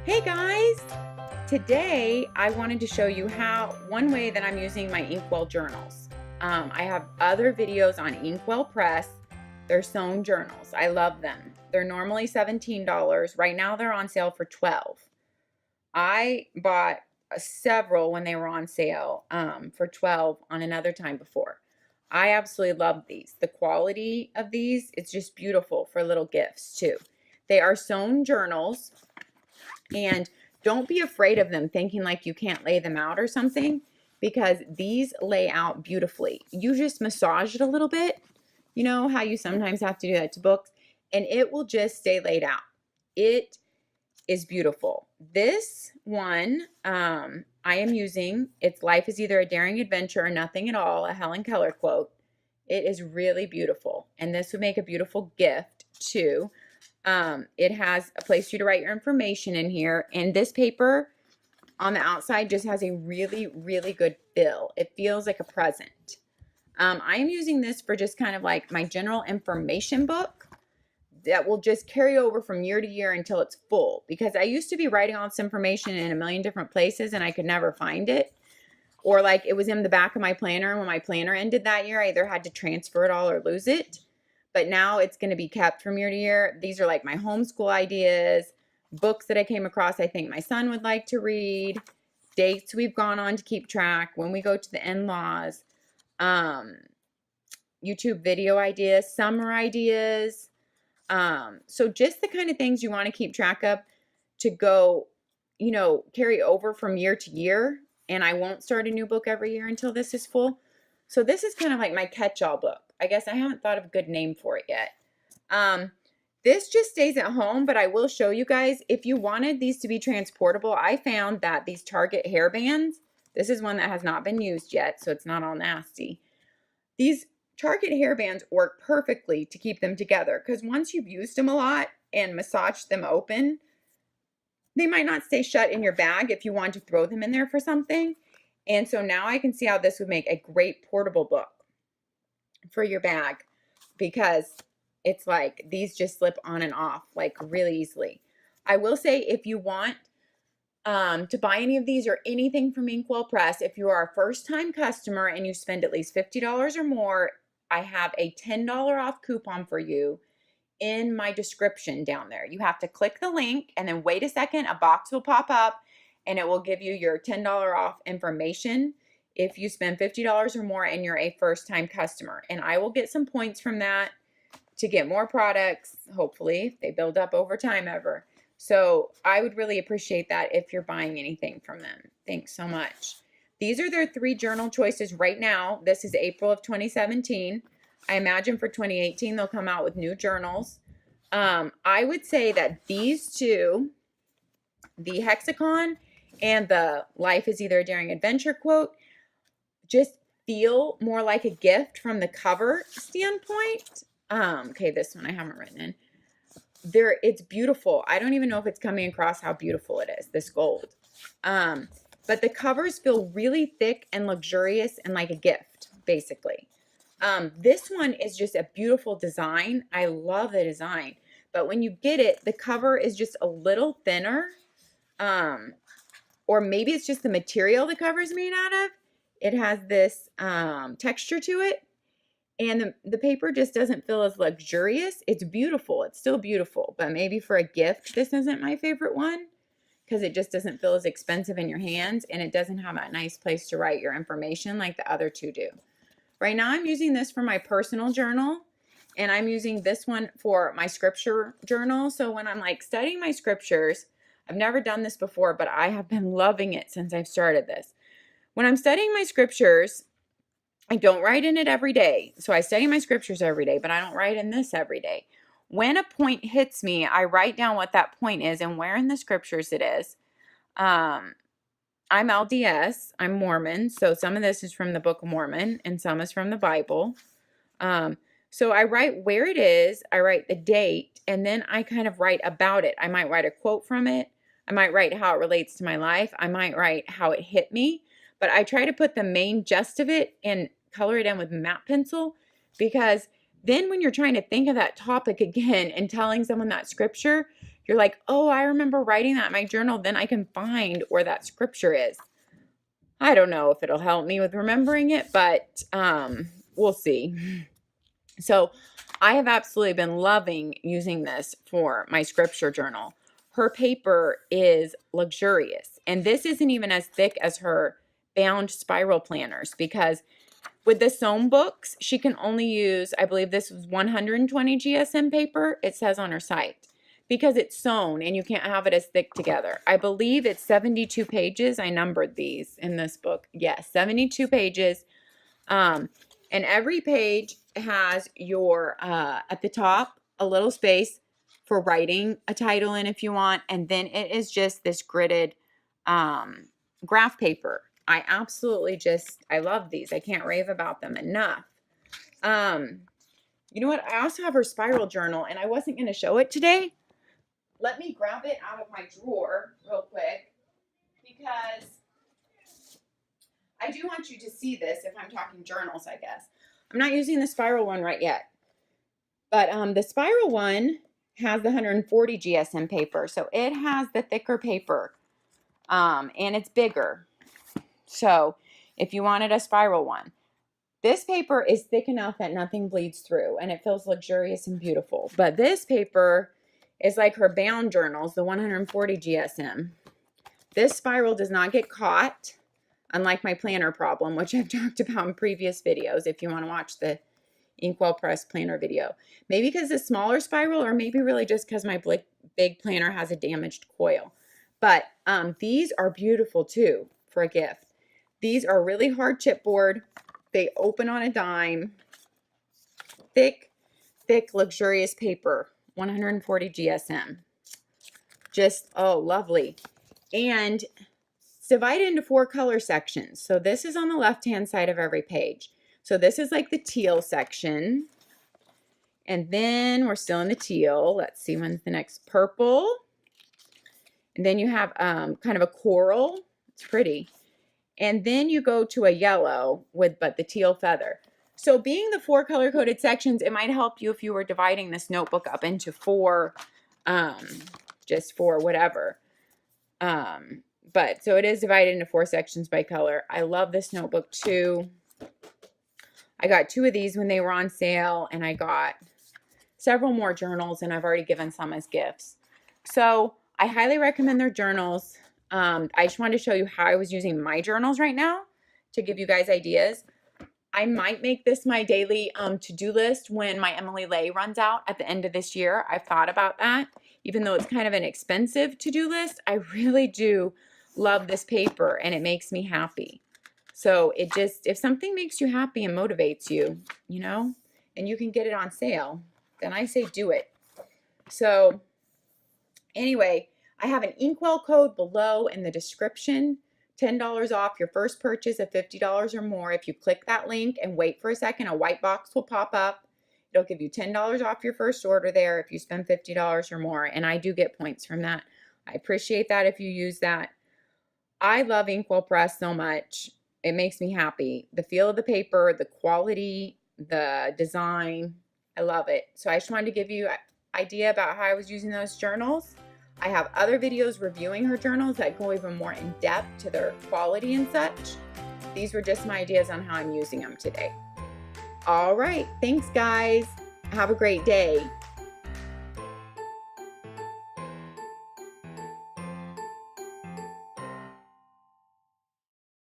Hey guys! Today I wanted to show you one way that I'm using my InkWELL journals. I have other videos on InkWELL Press. They're sewn journals. I love them. They're normally $17. Right now they're on sale for $12. I bought several when they were on sale for $12 on another time before. I absolutely love these. The quality of these, it's just beautiful for little gifts too. They are sewn journals. And don't be afraid of them thinking like you can't lay them out or something, because these lay out beautifully. You just massage it a little bit. You know how you sometimes have to do that to books, and it will just stay laid out. It is beautiful. This one I am using, it's Life is Either a Daring Adventure or Nothing at All, a Helen Keller quote. It is really beautiful, and this would make a beautiful gift too. It has a place for you to write your information in here, and this paper on the outside just has a really, really good feel. It feels like a present. I am using this for just kind of like my general information book that will just carry over from year to year until it's full, because I used to be writing all this information in a million different places and I could never find it, or like it was in the back of my planner, and when my planner ended that year I either had to transfer it all or lose it. But now it's going to be kept from year to year. These are like my homeschool ideas, books that I came across I think my son would like to read, dates we've gone on to keep track, when we go to the in-laws, YouTube video ideas, summer ideas. So just the kind of things you want to keep track of to go, carry over from year to year. And I won't start a new book every year until this is full. So this is kind of like my catch-all book. I guess I haven't thought of a good name for it yet. This just stays at home, but I will show you guys, if you wanted these to be transportable, I found that these Target hairbands, this is one that has not been used yet, so it's not all nasty. These Target hairbands work perfectly to keep them together, because once you've used them a lot and massaged them open, they might not stay shut in your bag if you want to throw them in there for something. And so now I can see how this would make a great portable book for your bag, because it's like these just slip on and off like really easily. I will say, if you want to buy any of these or anything from InkWELL Press, if you are a first-time customer and you spend at least $50 or more, I have a $10 off coupon for you in my description down there. You have to click the link and then wait a second, a box will pop up and it will give you your $10 off information if you spend $50 or more and you're a first-time customer. And I will get some points from that to get more products, hopefully, if they build up over time ever. So I would really appreciate that if you're buying anything from them. Thanks so much. These are their 3 journal choices right now. This is April of 2017. I imagine for 2018 they'll come out with new journals. I would say that these two, the hexagon and the Life is Either a Daring Adventure quote, just feel more like a gift from the cover standpoint. Okay, this one I haven't written in. It's beautiful. I don't even know if it's coming across how beautiful it is, this gold. But the covers feel really thick and luxurious and like a gift, basically. This one is just a beautiful design. I love the design. But when you get it, the cover is just a little thinner. Or maybe it's just the material the cover is made out of. It has this texture to it. And the paper just doesn't feel as luxurious. It's beautiful. It's still beautiful. But maybe for a gift, this isn't my favorite one, because it just doesn't feel as expensive in your hands. And it doesn't have a nice place to write your information like the other two do. Right now, I'm using this for my personal journal. And I'm using this one for my scripture journal. So when I'm like studying my scriptures, I've never done this before, but I have been loving it since I've started this. When I'm studying my scriptures, I don't write in it every day. So I study my scriptures every day, but I don't write in this every day. When a point hits me, I write down what that point is and where in the scriptures it is. I'm LDS. I'm Mormon. So some of this is from the Book of Mormon and some is from the Bible. So I write where it is. I write the date, and then I kind of write about it. I might write a quote from it. I might write how it relates to my life. I might write how it hit me. But I try to put the main gist of it and color it in with matte pencil, because then when you're trying to think of that topic again and telling someone that scripture, you're like, oh, I remember writing that in my journal, then I can find where that scripture is. I don't know if it'll help me with remembering it, but we'll see. So I have absolutely been loving using this for my scripture journal. Her paper is luxurious, and this isn't even as thick as her bound spiral planners, because with the sewn books, she can only use, I believe this was 120 GSM paper, it says on her site, because it's sewn and you can't have it as thick together. I believe it's 72 pages. I numbered these in this book. Yes, 72 pages. And every page has your, at the top, a little space for writing a title in if you want. And then it is just this gridded graph paper. I absolutely I love these. I can't rave about them enough. You know what? I also have her spiral journal, and I wasn't going to show it today. Let me grab it out of my drawer real quick, because I do want you to see this if I'm talking journals, I guess. I'm not using the spiral one right yet, but the spiral one has the 140 GSM paper, so it has the thicker paper, and it's bigger. So if you wanted a spiral one, this paper is thick enough that nothing bleeds through, and it feels luxurious and beautiful. But this paper is like her bound journals, the 140 GSM. This spiral does not get caught, unlike my planner problem, which I've talked about in previous videos if you want to watch the InkWELL Press planner video. Maybe because it's a smaller spiral, or maybe really just because my big planner has a damaged coil. But these are beautiful too for a gift. These are really hard chipboard. They open on a dime. Thick, luxurious paper. 140 GSM. Just, oh, lovely. And it's divided into 4 color sections. So this is on the left-hand side of every page. So this is like the teal section. And then we're still in the teal. Let's see, when's the next purple? And then you have kind of a coral. It's pretty. And then you go to a yellow with but the teal feather. So being the 4 color-coded sections, it might help you if you were dividing this notebook up into 4, just for whatever. But so it is divided into 4 sections by color. I love this notebook too. I got 2 of these when they were on sale, and I got several more journals, and I've already given some as gifts. So I highly recommend their journals. I just wanted to show you how I was using my journals right now to give you guys ideas. I might make this my daily to-do list when my Emily Lay runs out at the end of this year. I've thought about that. Even though it's kind of an expensive to-do list, I really do love this paper, and it makes me happy. So it just, if something makes you happy and motivates you, you know, and you can get it on sale, then I say do it. So anyway, I have an InkWELL code below in the description. $10 off your first purchase of $50 or more. If you click that link and wait for a second, a white box will pop up. It'll give you $10 off your first order there if you spend $50 or more, and I do get points from that. I appreciate that if you use that. I love InkWELL Press so much. It makes me happy. The feel of the paper, the quality, the design, I love it. So I just wanted to give you an idea about how I was using those journals. I have other videos reviewing her journals that go even more in depth to their quality and such. These were just my ideas on how I'm using them today. All right, thanks guys. Have a great day.